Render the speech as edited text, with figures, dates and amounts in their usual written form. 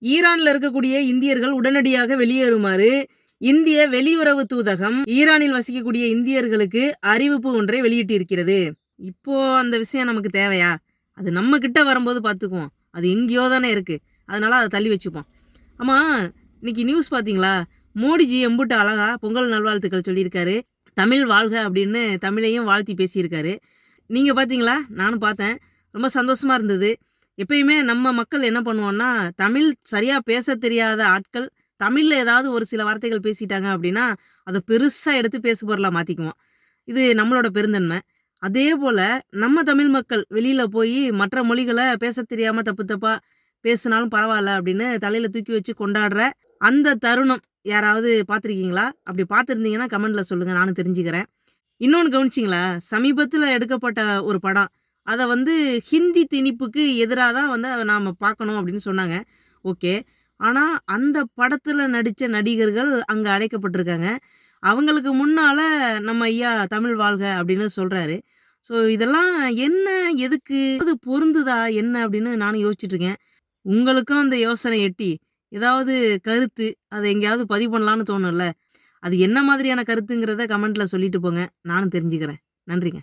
ஈரான்ல இருக்கக்கூடிய இந்தியர்கள் உடனடியாக வெளியேறுமாறு இந்திய வெளியுறவு தூதகம் ஈரானில் வசிக்கக்கூடிய இந்தியர்களுக்கு அறிவிப்பு ஒன்றை வெளியிட்டிருக்கிறது. இப்போ அந்த விஷயம் நமக்கு தேவையா? அது நம்ம கிட்ட வரும்போது பார்த்துக்குவோம். அது எங்கேயோ தானே இருக்கு. அதனால அதை தள்ளி வச்சுப்போம். ஆமா, இன்னைக்கு நியூஸ் பார்த்தீங்களா? மோடிஜி எம்புட்டு அழகா பொங்கல் நல்வாழ்த்துக்கள் சொல்லியிருக்காரு. தமிழ் வாழ்க அப்படின்னு தமிழையும் வாழ்த்தி பேசியிருக்காரு. நீங்க பார்த்தீங்களா? நானும் பார்த்தேன். ரொம்ப சந்தோஷமா இருந்தது. எப்பயுமே நம்ம மக்கள் என்ன பண்ணுவோம்னா, தமிழ் சரியா பேசத் தெரியாத ஆட்கள் தமிழ்ல ஏதாவது ஒரு சில வார்த்தைகள் பேசிட்டாங்க அப்படின்னா, அத பெருசா எடுத்து பேசு பொருளா மாத்திக்குவோம். இது நம்மளோட பெருந்தன்மை. அதேபோல நம்ம தமிழ் மக்கள் வெளியில போயி மற்ற மொழிகள பேசத் தெரியாம தப்பு தப்பா பேசுனாலும் பரவால்ல அப்படின்னு தலையில தூக்கி வச்சு கொண்டாடுற அந்த தருணம் யாராவது பார்த்துருக்கீங்களா? அப்படி பார்த்துருந்தீங்கன்னா கமெண்ட்ல சொல்லுங்க. நானும் தெரிஞ்சுக்கிறேன். இன்னொன்னு கவனிச்சீங்களா? சமீபத்தில எடுக்கப்பட்ட ஒரு படம். அத ஹிந்தி திணிப்புக்கு எதிரா தான் அத நாம பார்க்கணும் அப்படின்னு சொன்னாங்க. ஓகே. ஆனா, அந்த படத்துல நடிச்ச நடிகர்கள் அங்க அடைக்கப்பட்டிருக்காங்க. அவங்களுக்கு முன்னால நம்ம ஐயா "தமிழ் வாழ்க" அப்படின்னு சொல்றாரு. ஸோ இதெல்லாம் என்ன? எதுக்கு? அது பொருந்துதா என்ன? அப்படின்னு நானும் யோசிச்சுட்டு இருக்கேன். உங்களுக்கும் அந்த யோசனை எட்டி, ஏதாவது கருத்து அத எங்கேயாவது பதிவு பண்ணலான்னு தோணும்ல? அது என்ன மாதிரியான கருத்துங்கிறத கமெண்ட்ல சொல்லிட்டு போங்க. நானும் தெரிஞ்சுக்கிறேன். நன்றிங்க.